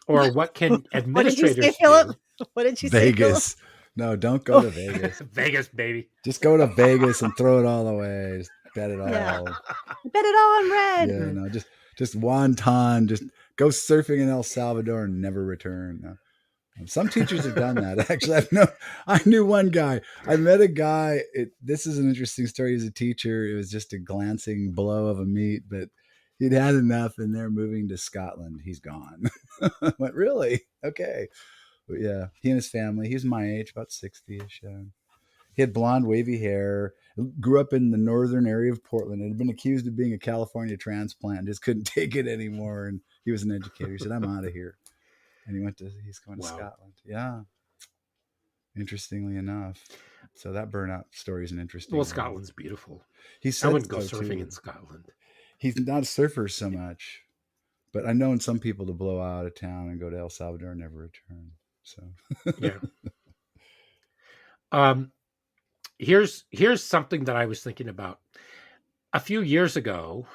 or what can administrators do? What did you say, Vegas. No, don't go to Vegas. Vegas, baby. Just go to Vegas and throw it all away. Just bet it all. Yeah. Bet it all on red. Yeah, no, just wonton. Just go surfing in El Salvador and never return. No. Some teachers have done that. Actually, I knew one guy. I met a guy. This is an interesting story. He's a teacher. It was just a glancing blow of a meet, but he'd had enough, and they're moving to Scotland. He's gone. I went, really? Okay. But yeah, he and his family. He's my age, about 60-ish. He had blonde, wavy hair. Grew up in the northern area of Portland. Had been accused of being a California transplant. Just couldn't take it anymore. And he was an educator. He said, "I'm out of here." And he's going to Scotland. Yeah. Interestingly enough. So that burnout story is an interesting one. Scotland's beautiful. I wouldn't go surfing in Scotland. He's not a surfer so much, but I've known some people to blow out of town and go to El Salvador and never return. So yeah. Here's something that I was thinking about. A few years ago,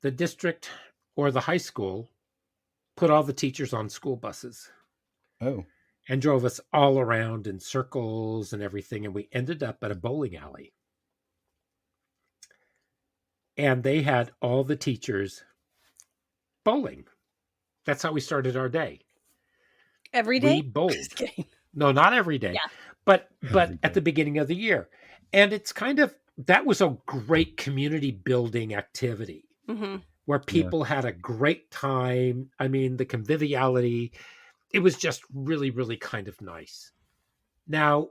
the district or the high school put all the teachers on school buses. Oh. And drove us all around in circles and everything. And we ended up at a bowling alley. And they had all the teachers bowling. That's how we started our day. Every day? We bowled. No, not every day. Yeah. But at the beginning of the year. And it's that was a great community building activity. Mm-hmm. Where people had a great time. I mean, the conviviality, it was just really, really kind of nice. Now,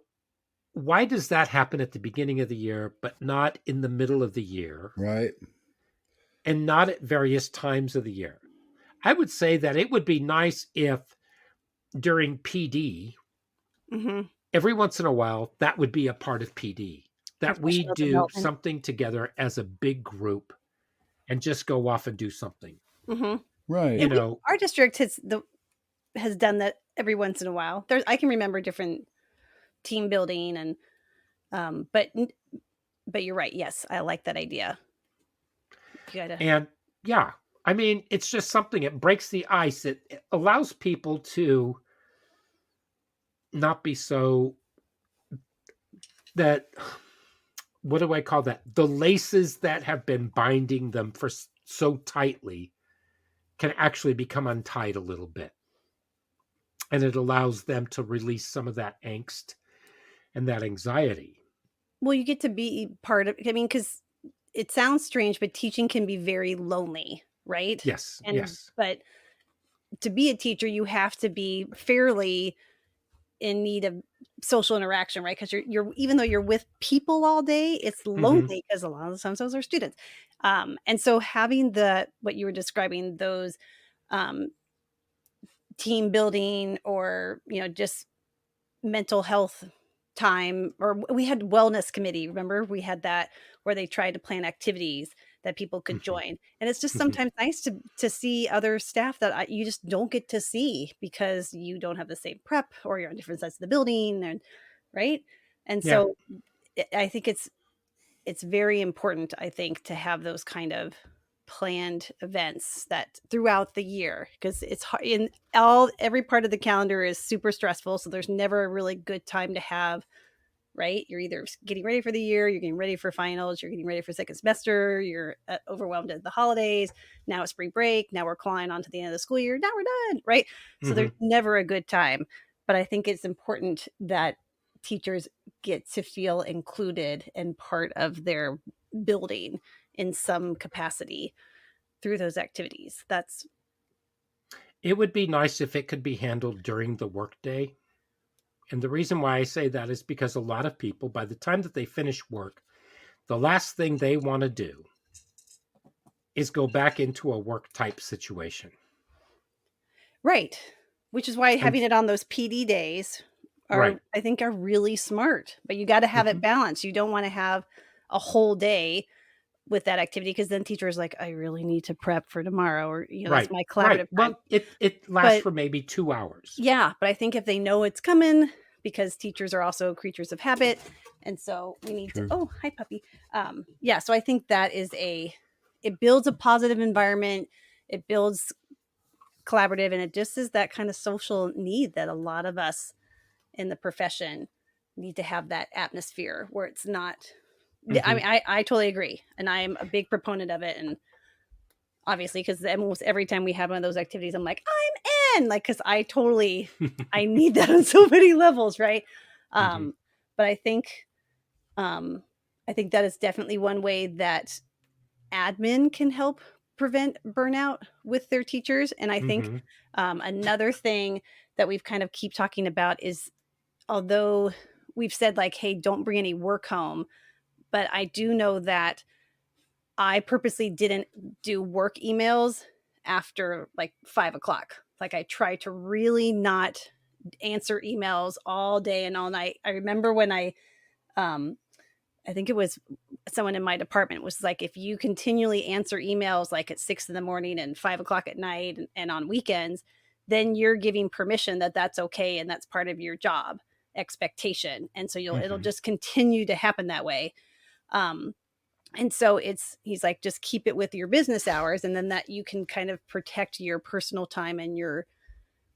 why does that happen at the beginning of the year, but not in the middle of the year? Right. And not at various times of the year? I would say that it would be nice if during PD, mm-hmm. every once in a while, that would be a part of PD. That we do something together as a big group. And just go off and do something. Mm-hmm. Right. Our district has done that every once in a while. I can remember different team building and, but you're right. Yes, I like that idea. And yeah, I mean, it's just something. It breaks the ice. It allows people to not be so that. What do I call that? The laces that have been binding them for so tightly can actually become untied a little bit. And it allows them to release some of that angst and that anxiety. Well, you get to be part of, because it sounds strange, but teaching can be very lonely, right? Yes. But to be a teacher, you have to be fairly in need of social interaction, right? Because you're even though you're with people all day, it's lonely because a lot of times those are students. And so having what you were describing, those team building or, just mental health time, or we had wellness committee. Remember, we had that where they tried to plan activities that people could join. And it's just sometimes nice to see other staff that you just don't get to see because you don't have the same prep or you're on different sides of the building, and right. And so I think it's very important, I think, to have those kind of planned events that throughout the year, because it's hard in every part of the calendar is super stressful. So there's never a really good time to have, right? You're either getting ready for the year, you're getting ready for finals, you're getting ready for second semester, you're overwhelmed at the holidays. Now it's spring break. Now we're clawing on to the end of the school year. Now we're done, right? So there's never a good time. But I think it's important that teachers get to feel included and part of their building in some capacity through those activities. It would be nice if it could be handled during the workday. And the reason why I say that is because a lot of people, by the time that they finish work, the last thing they want to do is go back into a work type situation. Right. Which is why having it on those PD days I think are really smart, but you got to have it balanced. You don't want to have a whole day with that activity, because then teachers like, I really need to prep for tomorrow, or that's my collaborative time. Well, it lasts for maybe 2 hours. Yeah, but I think if they know it's coming, because teachers are also creatures of habit, and so we need to. Oh, hi, puppy. So I think that is it builds a positive environment. It builds collaborative, and it just is that kind of social need that a lot of us in the profession need to have, that atmosphere where it's not, I mean, I totally agree. And I am a big proponent of it. And obviously, because almost every time we have one of those activities, I'm like, I'm in, like, because I need that on so many levels, right? But I think that is definitely one way that admin can help prevent burnout with their teachers. And I think another thing that we've kind of keep talking about is, although we've said like, hey, don't bring any work home, but I do know that I purposely didn't do work emails after like 5:00. Like, I try to really not answer emails all day and all night. I remember when I think it was someone in my department was like, if you continually answer emails like at 6 a.m. and 5:00 at night and on weekends, then you're giving permission that that's okay. And that's part of your job expectation. And so it'll just continue to happen that way. And so he's like, just keep it with your business hours. And then that you can kind of protect your personal time and your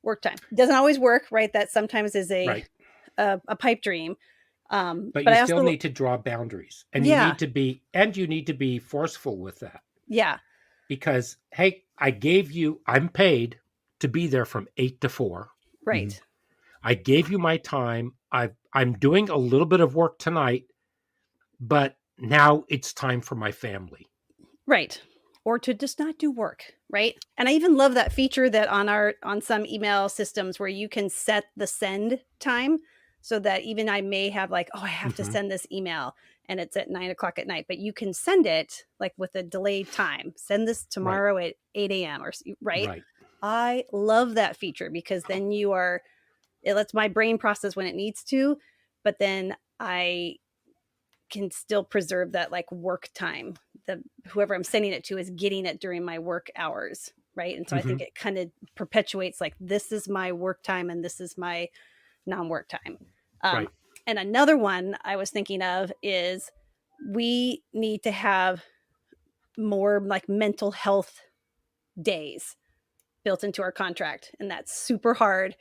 work time. It doesn't always work, right? That sometimes is a pipe dream. But you still need to draw boundaries, and you need to be forceful with that. Yeah. Because, hey, I'm paid to be there from 8 to 4. Right. I gave you my time. I'm doing a little bit of work tonight, but now it's time for my family. Right. Or to just not do work. Right. And I even love that feature that on some email systems where you can set the send time, so that even I may have like, oh, I have to send this email and it's at 9:00 at night, but you can send it like with a delayed time. Send this tomorrow at 8 a.m. or right. I love that feature, because then it lets my brain process when it needs to, but then I can still preserve that like work time. Whoever I'm sending it to is getting it during my work hours. Right. And so I think it kind of perpetuates like, this is my work time and this is my non-work time. And another one I was thinking of is, we need to have more like mental health days built into our contract. And that's super hard.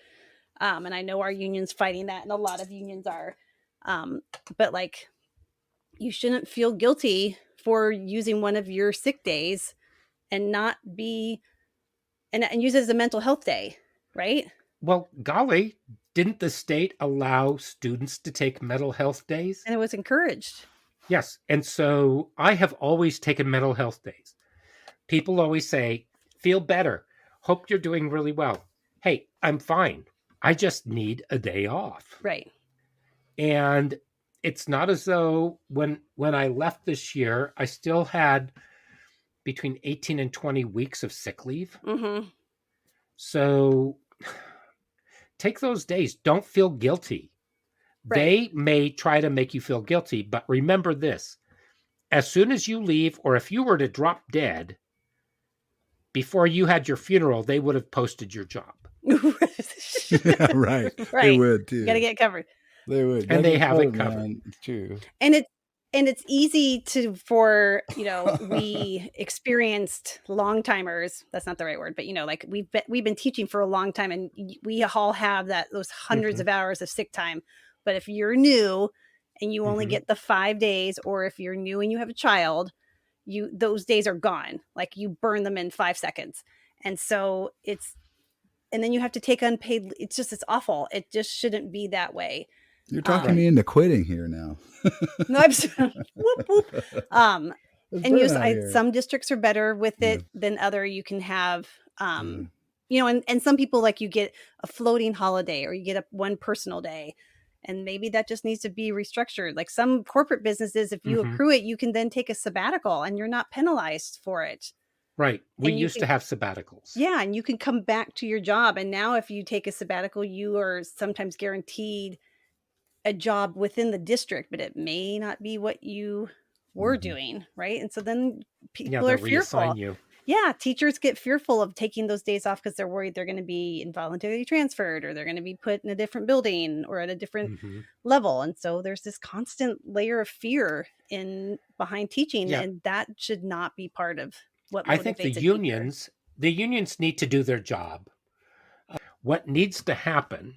And I know our union's fighting that, and a lot of unions are. But like, you shouldn't feel guilty for using one of your sick days and not be, and use it as a mental health day, right? Well, golly, didn't the state allow students to take mental health days? And it was encouraged. Yes. And so I have always taken mental health days. People always say, feel better. Hope you're doing really well. Hey, I'm fine. I just need a day off. Right. And it's not as though when I left this year, I still had between 18 and 20 weeks of sick leave. So take those days. Don't feel guilty. They may try to make you feel guilty, but remember this. As soon as you leave, or if you were to drop dead, before you had your funeral, they would have posted your job. Right. They would too. You got to get covered. They would. And they have it covered. Man. It's true. And it's easy for, we experienced long timers. That's not the right word, but like we've been teaching for a long time, and we all have those hundreds of hours of sick time. But if you're new and you only get the 5 days, or if you're new and you have a child, those days are gone. Like, you burn them in 5 seconds. And so and then you have to take unpaid. It's awful. It just shouldn't be that way. You're talking me into quitting here now. No, I'm whoop, whoop. And some districts are better with it than other. You can have, and some people, like, you get a floating holiday, or you get one personal day, and maybe that just needs to be restructured. Like some corporate businesses, if you accrue it, you can then take a sabbatical and you're not penalized for it. Right. We used to have sabbaticals. Yeah. And you can come back to your job. And now if you take a sabbatical, you are sometimes guaranteed a job within the district, but it may not be what you were doing. Right. And so then people are fearful. You. Yeah. Teachers get fearful of taking those days off because they're worried they're going to be involuntarily transferred, or they're going to be put in a different building or at a different level. And so there's this constant layer of fear behind teaching, and that should not be part of what motivates I think the the unions need to do their job. What needs to happen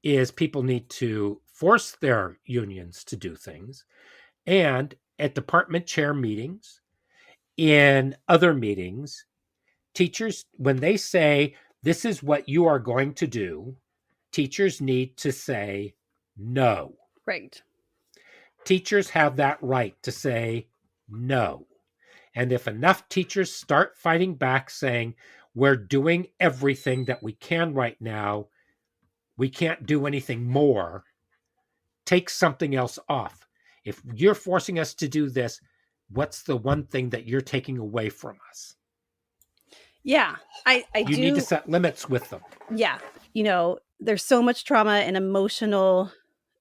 is people need to force their unions to do things. And at department chair meetings, in other meetings, teachers, when they say, this is what you are going to do, teachers need to say no. Right. Teachers have that right to say no. And if enough teachers start fighting back saying, we're doing everything that we can right now, we can't do anything more, take something else off. If you're forcing us to do this, what's the one thing that you're taking away from us? Yeah, I you do need to set limits with them. Yeah. There's so much trauma and emotional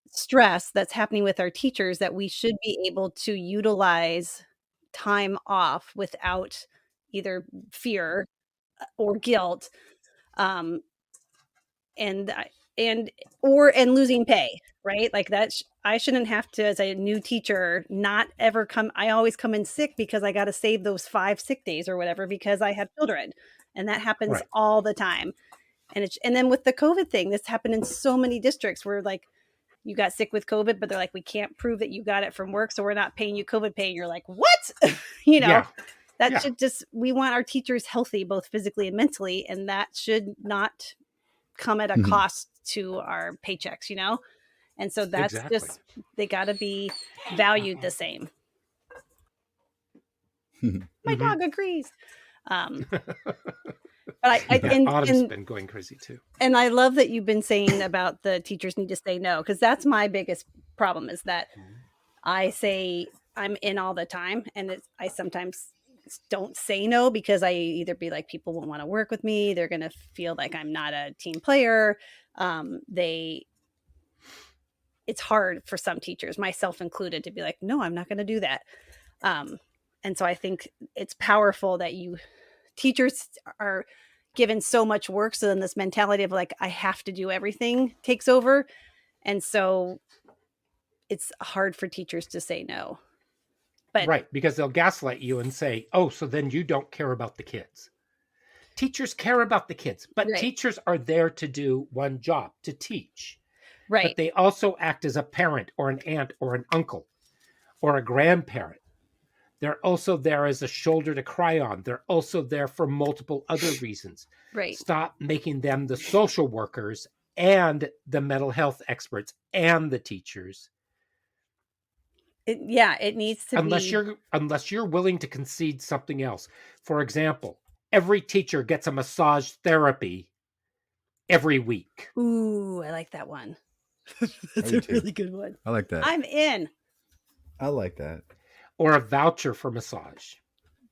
stress that's happening with our teachers that we should be able to utilize time off without either fear or guilt, and losing pay, right? Like that. I shouldn't have to, as a new teacher, not ever come. I always come in sick because I got to save those 5 sick days or whatever because I have children, and that happens all the time. And then with the COVID thing, this happened in so many districts where like you got sick with COVID, but they're like, we can't prove that you got it from work, so we're not paying you COVID pay. And you're like, what? Should just, we want our teachers healthy, both physically and mentally, and that should not come at a cost to our paychecks, And so that's just, they got to be valued the same. My dog agrees. But Autumn's been going crazy too. And I love that you've been saying about the teachers need to say no, because that's my biggest problem is that I say I'm in all the time, and I sometimes don't say no because I either be like, people won't want to work with me, they're going to feel like I'm not a team player. It's hard for some teachers, myself included, to be like, no, I'm not going to do that. And so I think it's powerful that teachers are given so much work. So then this mentality of like, I have to do everything takes over. And so it's hard for teachers to say no. Right, because they'll gaslight you and say, oh, so then you don't care about the kids. Teachers care about the kids, but teachers are there to do one job, to teach. Right. But they also act as a parent or an aunt or an uncle or a grandparent. They're also there as a shoulder to cry on. They're also there for multiple other reasons. Right. Stop making them the social workers and the mental health experts and the teachers. It needs to be. Unless you're willing to concede something else. For example, every teacher gets a massage therapy every week. Ooh, I like that one. That's a really good one. I like that. I'm in. I like that. Or a voucher for massage.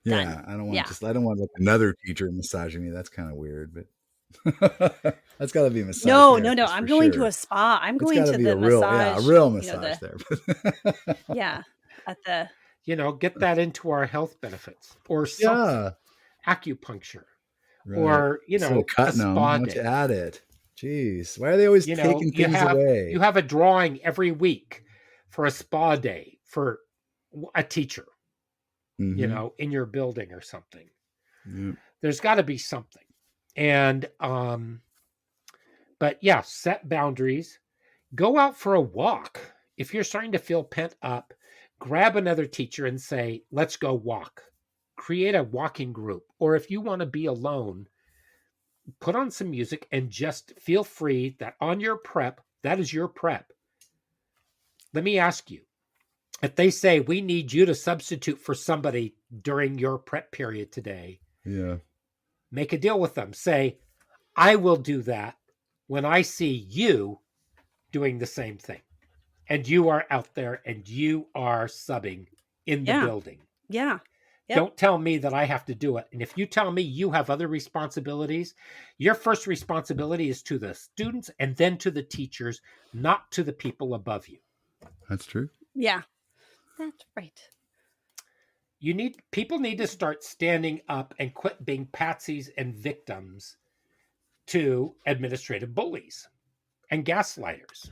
Yeah, done. I don't want like another teacher massaging me. That's kind of weird, but that's got to be a massage. No. I'm going to a spa. I'm going to the massage. Yeah, a real massage therapist. Yeah, at the. Get that into our health benefits or something. Acupuncture, or a spa day. Add it. Jeez, why are they always taking things away? You have a drawing every week for a spa day for a teacher, in your building or something. Yep. There's got to be something. And, but yeah, set boundaries, go out for a walk. If you're starting to feel pent up, grab another teacher and say, let's go walk, create a walking group. Or if you want to be alone, put on some music and just feel free that on your prep, that is your prep. Let me ask you, if they say, we need you to substitute for somebody during your prep period today, make a deal with them. Say, I will do that when I see you doing the same thing. And you are out there and you are subbing in the building. Yeah. Yep. Don't tell me that I have to do it. And if you tell me you have other responsibilities, your first responsibility is to the students and then to the teachers, not to the people above you. That's true. Yeah. That's right. People need to start standing up and quit being patsies and victims to administrative bullies and gaslighters.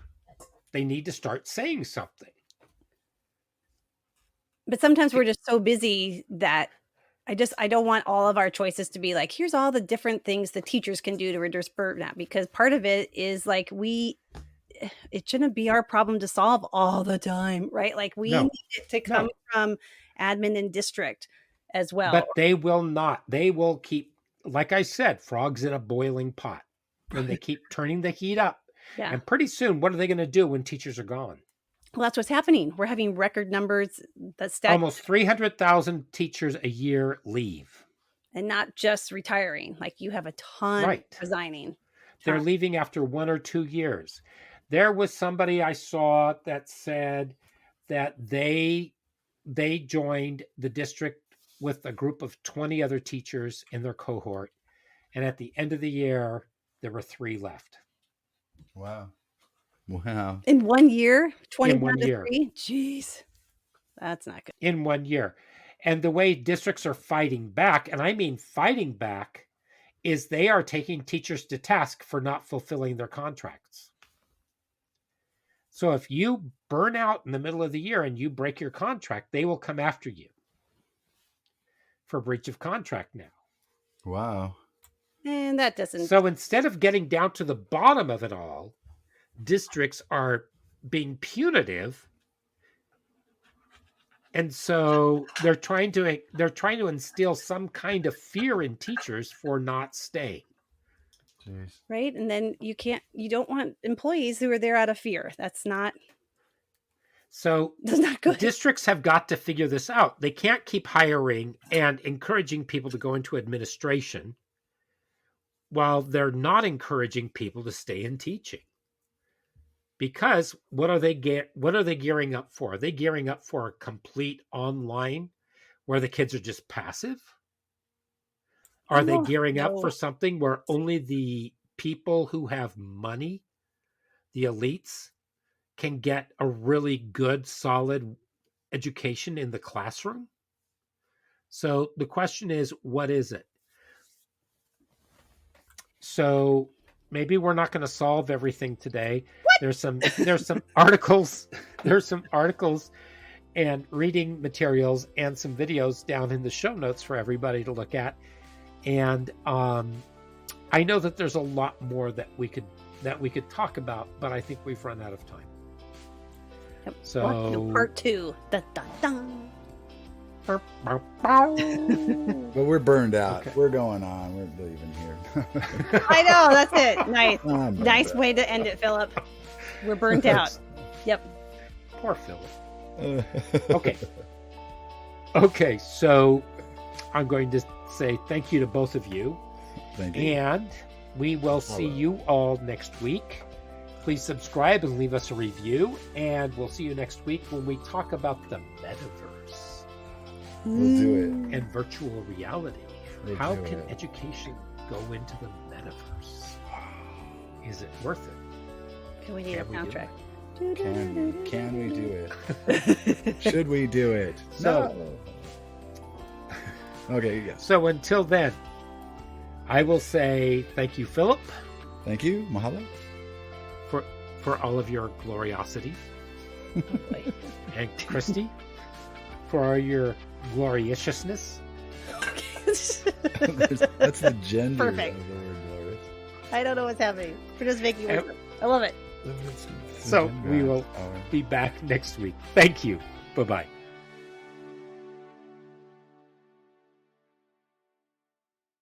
They need to start saying something. But sometimes we're just so busy that I don't want all of our choices to be like, here's all the different things the teachers can do to reduce burnout, because part of it is like it shouldn't be our problem to solve all the time, right? Like we need it to come from admin and district as well. But they will not. They will keep, like I said, frogs in a boiling pot. And they keep turning the heat up. Yeah. And pretty soon, what are they going to do when teachers are gone? Well, that's what's happening. We're having record numbers. Almost 300,000 teachers a year leave. And not just retiring. Like you have a ton resigning. They're leaving after 1 or 2 years. There was somebody I saw that said that they joined the district with a group of 20 other teachers in their cohort. And at the end of the year, there were 3 left. Wow. In 1 year? 20 in 1 year. 3? Jeez. That's not good. In 1 year. And the way districts are fighting back, and I mean fighting back, is they are taking teachers to task for not fulfilling their contracts. So if you burn out in the middle of the year and you break your contract, they will come after you for breach of contract now. Wow. And that doesn't... So instead of getting down to the bottom of it all, districts are being punitive. And so they're trying to instill some kind of fear in teachers for not staying. Jeez. Right? And then you don't want employees who are there out of fear. That's not good. Districts have got to figure this out. They can't keep hiring and encouraging people to go into administration while they're not encouraging people to stay in teaching. Because what are they gearing up for? Are they gearing up for a complete online where the kids are just passive? Are they gearing up for something where only the people who have money, the elites, can get a really good, solid education in the classroom? So the question is, what is it? So maybe we're not going to solve everything today. What? There's some articles, and reading materials and some videos down in the show notes for everybody to look at. And I know that there's a lot more that we could talk about, but I think we've run out of time. Yep. So part 2. Dun, dun, dun. But we're burned out. Okay. We're going on. We're leaving here. I know. That's it. Nice. Nice way to end it, Philip. We're burned out. Yep. Poor Philip. Okay. So I'm going to say thank you to both of you. Thank you. And we will see you all next week. Please subscribe and leave us a review. And we'll see you next week when we talk about the metaverse. We'll do it. And virtual reality. How can education go into the metaverse? Is it worth it? Can we need a soundtrack? Can we do it? Should we do it? No. Okay, yes. So until then, I will say thank you, Philip. Thank you, mahalo. For all of your gloriosity. And Christy, for all your gloriousness. That's the gender Perfect. of the word glorious. I don't know what's happening. We're just making it. I love it. So we will be back next week. Thank you. Bye-bye.